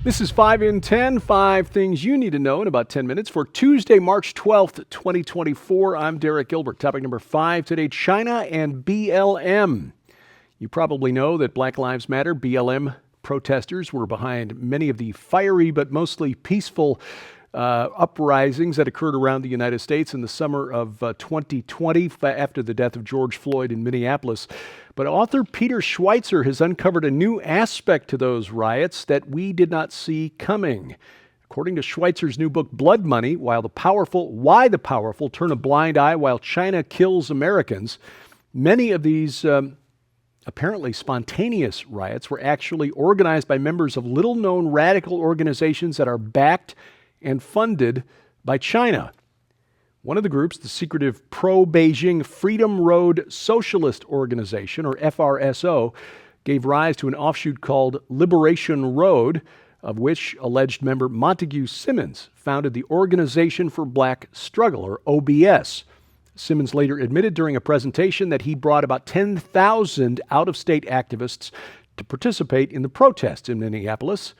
This is 5 in 10, 5 things you need to know in about 10 minutes. For Tuesday, March 12th, 2024, I'm Derek Gilbert. Topic number 5 today, China and BLM. You probably know that Black Lives Matter, BLM protesters were behind many of the fiery but mostly peaceful uprisings that occurred around the United States in the summer of 2020 after the death of George Floyd in Minneapolis. But author Peter Schweitzer has uncovered a new aspect to those riots that we did not see coming. According to Schweitzer's new book, Blood Money, Why the Powerful Turn a Blind Eye While China Kills Americans, many of these apparently spontaneous riots were actually organized by members of little-known radical organizations that are backed and funded by China. One of the groups, the secretive pro-Beijing Freedom Road Socialist Organization, or FRSO, gave rise to an offshoot called Liberation Road, of which alleged member Montague Simmons founded the Organization for Black Struggle, or OBS. Simmons later admitted during a presentation that he brought about 10,000 out-of-state activists to participate in the protests in Minneapolis.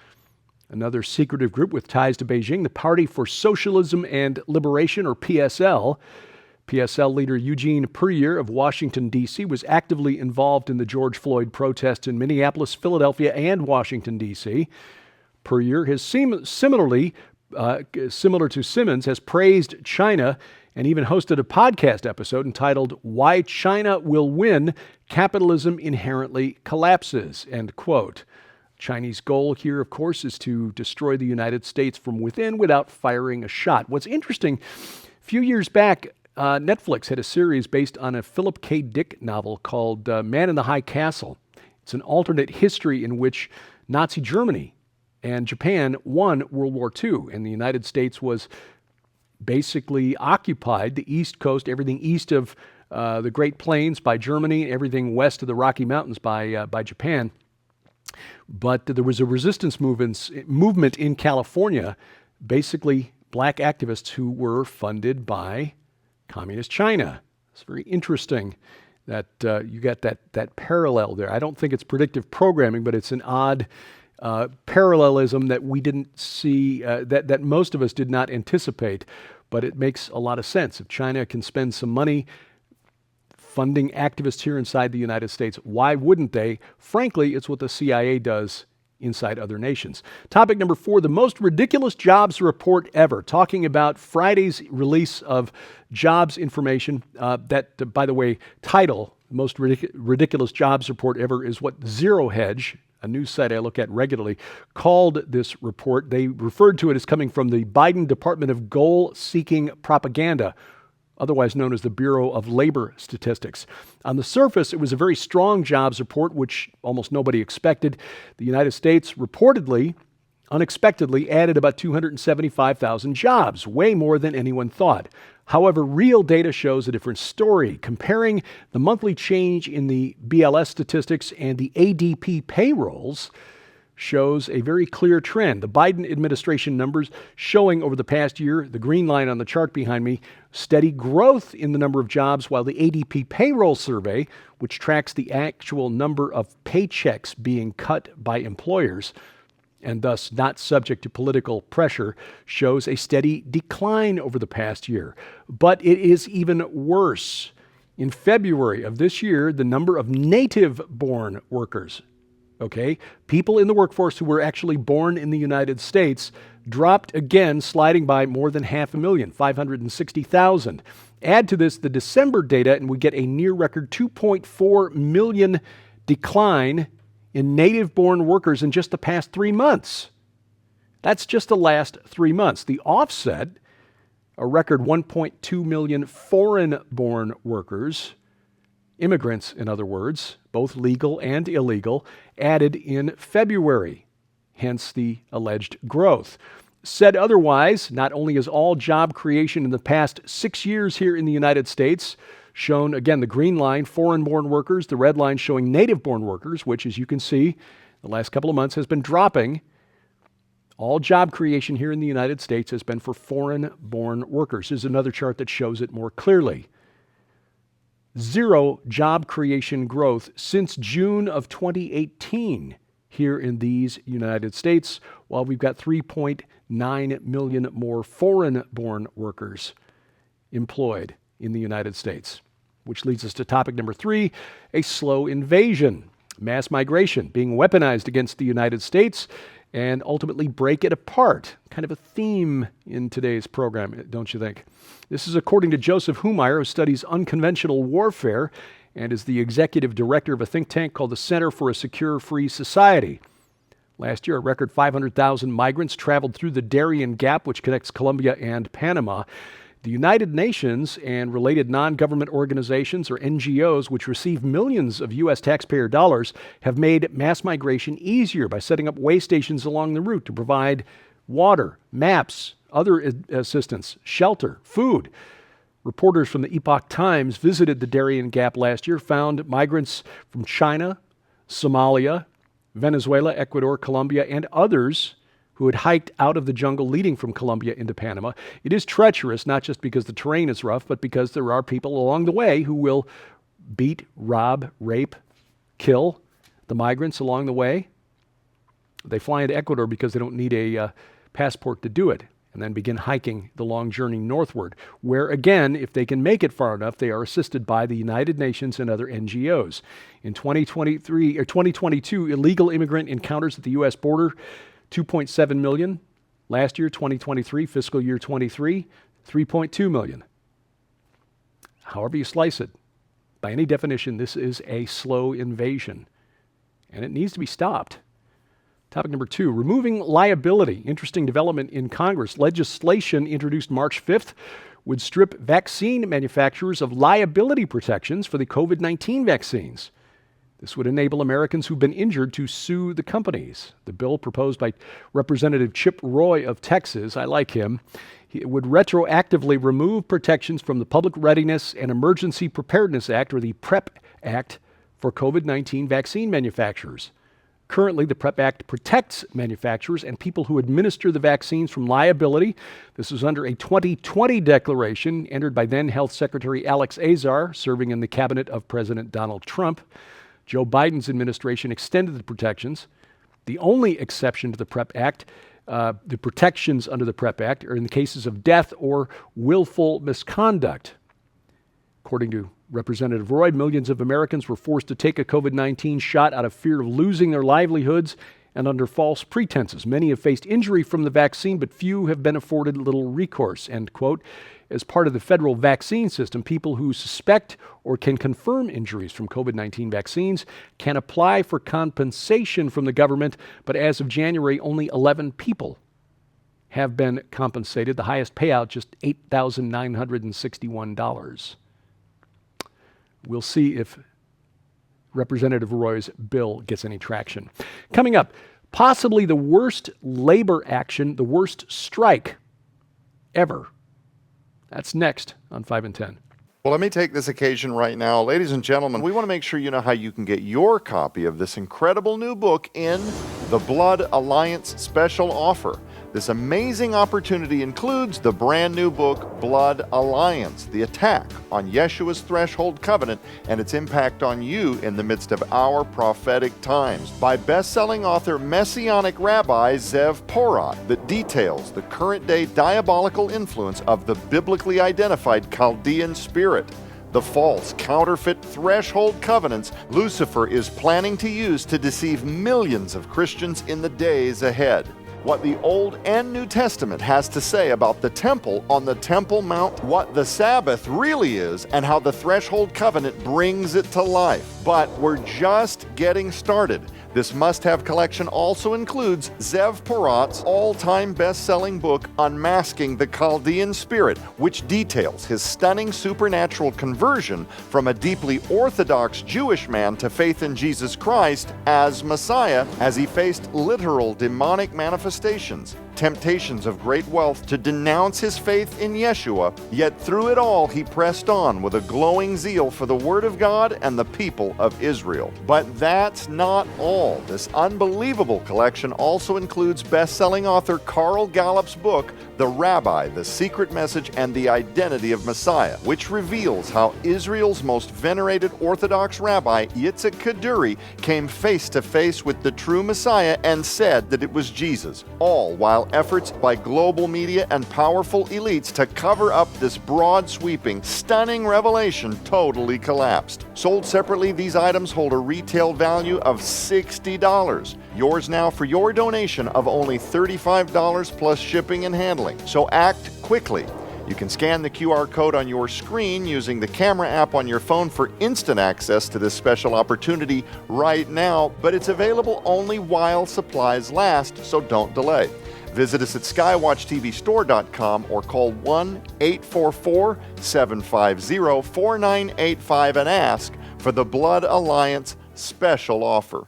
Another secretive group with ties to Beijing, the Party for Socialism and Liberation, or PSL. PSL leader Eugene Puryear of Washington, D.C., was actively involved in the George Floyd protests in Minneapolis, Philadelphia, and Washington, D.C. Puryear has similar to Simmons, has praised China and even hosted a podcast episode entitled Why China Will Win, Capitalism Inherently Collapses, end quote. Chinese goal here, of course, is to destroy the United States from within without firing a shot. What's interesting, a few years back, Netflix had a series based on a Philip K. Dick novel called Man in the High Castle. It's an alternate history in which Nazi Germany and Japan won World War II, and the United States was basically occupied, the East Coast, everything east of the Great Plains by Germany, everything west of the Rocky Mountains by Japan. But there was a resistance movement in California, basically black activists who were funded by Communist China. It's very interesting that you got that parallel there. I don't think it's predictive programming, but it's an odd parallelism that we didn't see, that most of us did not anticipate. But it makes a lot of sense. If China can spend some money funding activists here inside the United States, why wouldn't they? Frankly, it's what the CIA does inside other nations. Topic number 4, the most ridiculous jobs report ever. Talking about Friday's release of jobs information. That, by the way, title, most ridiculous jobs report ever, is what Zero Hedge, a news site I look at regularly, called this report. They referred to it as coming from the Biden Department of Goal-Seeking Propaganda, otherwise known as the Bureau of Labor Statistics. On the surface, it was a very strong jobs report, which almost nobody expected. The United States reportedly, unexpectedly, added about 275,000 jobs, way more than anyone thought. However, real data shows a different story. Comparing the monthly change in the BLS statistics and the ADP payrolls shows a very clear trend. The Biden administration numbers showing over the past year, the green line on the chart behind me, steady growth in the number of jobs, while the ADP payroll survey, which tracks the actual number of paychecks being cut by employers, and thus not subject to political pressure, shows a steady decline over the past year. But it is even worse. In February of this year, the number of native-born workers, people in the workforce who were actually born in the United States, dropped again, sliding by more than 500,000, 560,000. Add to this the December data, and we get a near-record 2.4 million decline in native-born workers in just the past 3 months. That's just the last 3 months. The offset, a record 1.2 million foreign-born workers, immigrants, in other words, both legal and illegal, added in February, hence the alleged growth. Said otherwise, not only is all job creation in the past 6 years here in the United States shown, again, the green line, foreign-born workers, the red line showing native-born workers, which, as you can see, the last couple of months has been dropping. All job creation here in the United States has been for foreign-born workers. Here's another chart that shows it more clearly. Zero job creation growth since June of 2018 here in these United States, while we've got 3.9 million more foreign-born workers employed in the United States. Which leads us to topic number 3, a slow invasion. Mass migration being weaponized against the United States and ultimately break it apart. Kind of a theme in today's program, don't you think? This is according to Joseph Humeyer, who studies unconventional warfare and is the executive director of a think tank called the Center for a Secure Free Society. Last year, a record 500,000 migrants traveled through the Darien Gap, which connects Colombia and Panama. The United Nations and related non-government organizations, or NGOs, which receive millions of U.S. taxpayer dollars, have made mass migration easier by setting up way stations along the route to provide water, maps, other assistance, shelter, food. Reporters from the Epoch Times visited the Darien Gap last year, found migrants from China, Somalia, Venezuela, Ecuador, Colombia, and others who had hiked out of the jungle leading from Colombia into Panama. It is treacherous, not just because the terrain is rough, but because there are people along the way who will beat, rob, rape, kill the migrants along the way. They fly into Ecuador because they don't need a passport to do it, and then begin hiking the long journey northward, where again, if they can make it far enough, they are assisted by the United Nations and other NGOs. In 2022, illegal immigrant encounters at the U.S. border, 2.7 million. Last year, 2023, fiscal year 23, 3.2 million. However you slice it, by any definition, this is a slow invasion, and it needs to be stopped. Topic number 2, removing liability. Interesting development in Congress. Legislation introduced March 5th would strip vaccine manufacturers of liability protections for the COVID-19 vaccines. This would enable Americans who've been injured to sue the companies. The bill proposed by Representative Chip Roy of Texas, I like him, he would retroactively remove protections from the Public Readiness and Emergency Preparedness Act, or the PrEP Act, for COVID-19 vaccine manufacturers. Currently, the PrEP Act protects manufacturers and people who administer the vaccines from liability. This was under a 2020 declaration entered by then Health Secretary Alex Azar, serving in the cabinet of President Donald Trump. Joe Biden's administration extended the protections. The only exception to the PrEP Act, the protections under the PrEP Act, are in the cases of death or willful misconduct. According to Representative Roy, millions of Americans were forced to take a COVID-19 shot out of fear of losing their livelihoods and under false pretenses. Many have faced injury from the vaccine, but few have been afforded little recourse, end quote. As part of the federal vaccine system, people who suspect or can confirm injuries from COVID-19 vaccines can apply for compensation from the government, but as of January, only 11 people have been compensated. The highest payout, just $8,961. We'll see if Representative Roy's bill gets any traction. Coming up, possibly the worst labor action, the worst strike ever. That's next on 5 and 10. Well, let me take this occasion right now. Ladies and gentlemen, we want to make sure you know how you can get your copy of this incredible new book in the Blood Alliance special offer. This amazing opportunity includes the brand new book, Blood Alliance, the attack on Yeshua's threshold covenant and its impact on you in the midst of our prophetic times, by best-selling author Messianic Rabbi Zev Porat, that details the current-day diabolical influence of the biblically identified Chaldean spirit, the false, counterfeit threshold covenants Lucifer is planning to use to deceive millions of Christians in the days ahead. What the Old and New Testament has to say about the temple on the Temple Mount, what the Sabbath really is, and how the threshold covenant brings it to life. But we're just getting started. This must-have collection also includes Zev Porat's all-time best-selling book, Unmasking the Chaldean Spirit, which details his stunning supernatural conversion from a deeply Orthodox Jewish man to faith in Jesus Christ as Messiah, as he faced literal demonic manifestations. temptations of great wealth to denounce his faith in Yeshua, yet through it all he pressed on with a glowing zeal for the Word of God and the people of Israel. But that's not all. This unbelievable collection also includes best-selling author Carl Gallup's book, The Rabbi, The Secret Message and the Identity of Messiah, which reveals how Israel's most venerated Orthodox rabbi, Yitzhak Kaduri, came face to face with the true Messiah and said that it was Jesus, all while efforts by global media and powerful elites to cover up this broad-sweeping, stunning revelation totally collapsed. Sold separately, these items hold a retail value of $60. Yours now for your donation of only $35 plus shipping and handling. So act quickly. You can scan the QR code on your screen using the camera app on your phone for instant access to this special opportunity right now, but it's available only while supplies last, so don't delay. Visit us at skywatchtvstore.com or call 1-844-750-4985 and ask for the Blood Alliance special offer.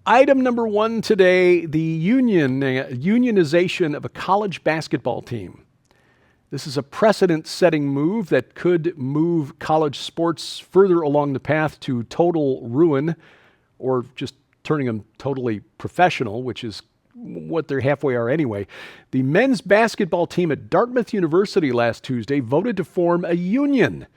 Item number one today, the unionization of a college basketball team. This is a precedent-setting move that could move college sports further along the path to total ruin, or just turning them totally professional, which is what they're halfway are anyway. The men's basketball team at Dartmouth University last Tuesday voted to form a union.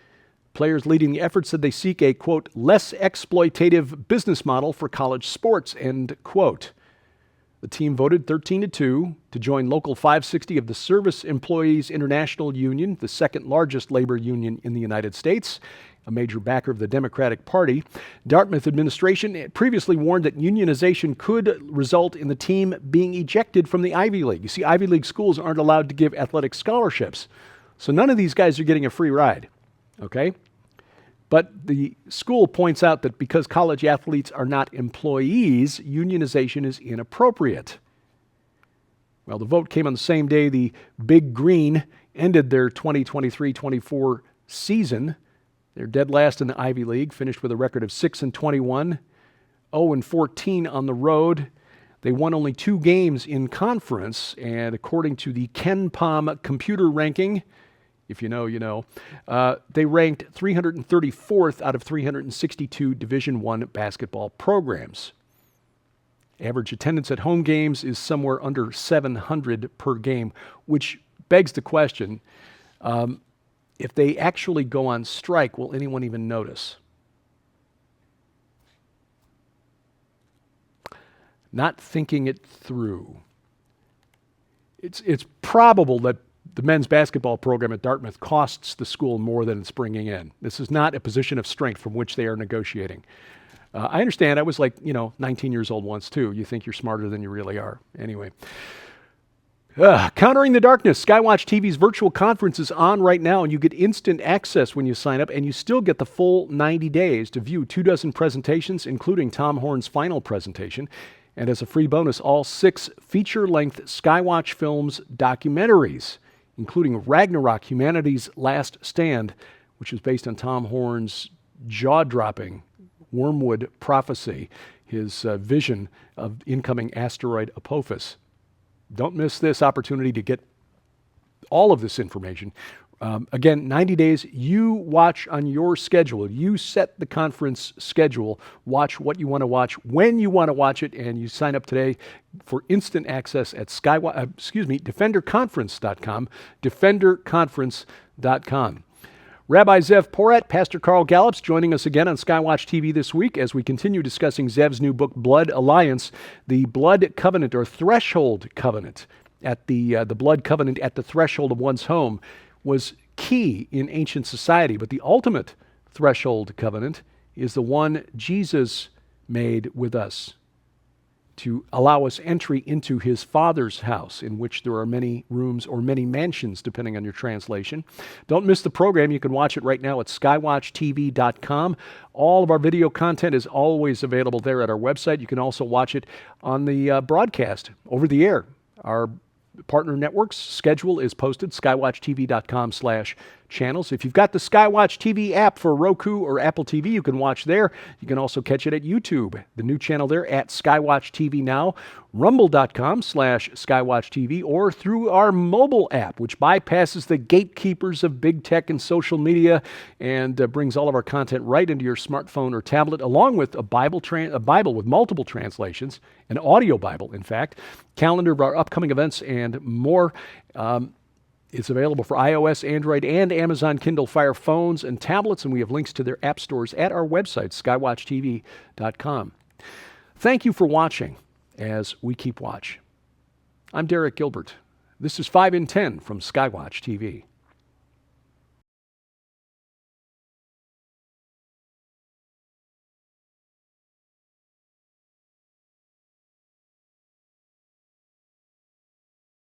Players leading the effort said they seek a, quote, less exploitative business model for college sports, end quote. The team voted 13-2 to join Local 560 of the Service Employees International Union, the second largest labor union in the United States, a major backer of the Democratic Party. Dartmouth administration previously warned that unionization could result in the team being ejected from the Ivy League. You see, Ivy League schools aren't allowed to give athletic scholarships, so none of these guys are getting a free ride, okay? But the school points out that because college athletes are not employees, unionization is inappropriate. Well, the vote came on the same day the Big Green ended their 2023-24 season. They're dead last in the Ivy League, finished with a record of 6-21, 0-14 on the road. They won only 2 games in conference, and according to the KenPom computer ranking, if you know, you know, they ranked 334th out of 362 Division I basketball programs. Average attendance at home games is somewhere under 700 per game, which begs the question, if they actually go on strike, will anyone even notice? Not thinking it through. It's probable that the men's basketball program at Dartmouth costs the school more than it's bringing in. This is not a position of strength from which they are negotiating. I understand. I was 19 years old once too. You think you're smarter than you really are. Anyway. Countering the Darkness. Skywatch TV's virtual conference is on right now, and you get instant access when you sign up, and you still get the full 90 days to view 24 presentations, including Tom Horn's final presentation. And as a free bonus, all 6 feature-length Skywatch Films documentaries, including Ragnarok, Humanity's Last Stand, which is based on Tom Horn's jaw-dropping Wormwood prophecy, his vision of incoming asteroid Apophis. Don't miss this opportunity to get all of this information. Again, 90 days, you watch on your schedule. You set the conference schedule, watch what you want to watch, when you want to watch it, and you sign up today for instant access at defenderconference.com, defenderconference.com. Rabbi Zev Porat, Pastor Carl Gallup's joining us again on Skywatch TV this week as we continue discussing Zev's new book, Blood Alliance, the Blood Covenant or Threshold Covenant. At the blood covenant at the threshold of one's home was key in ancient society, but the ultimate threshold covenant is the one Jesus made with us to allow us entry into his Father's house, in which there are many rooms or many mansions, depending on your translation. Don't miss the program. You can watch it right now at skywatchtv.com. All of our video content is always available there at our website. You can also watch it on the broadcast over the air. Our partner network's schedule is posted, skywatchtv.com/channel channels. If you've got the Skywatch TV app for Roku or Apple TV, you can watch there. You can also catch it at YouTube, the new channel there at Skywatch TV Now, rumble.com/Skywatch TV, or through our mobile app, which bypasses the gatekeepers of big tech and social media and brings all of our content right into your smartphone or tablet, along with a Bible with multiple translations, an audio Bible, in fact, calendar of our upcoming events, and more. It's available for iOS, Android, and Amazon Kindle Fire phones and tablets, and we have links to their app stores at our website, skywatchtv.com. Thank you for watching as we keep watch. I'm Derek Gilbert. This is 5 in 10 from Skywatch TV.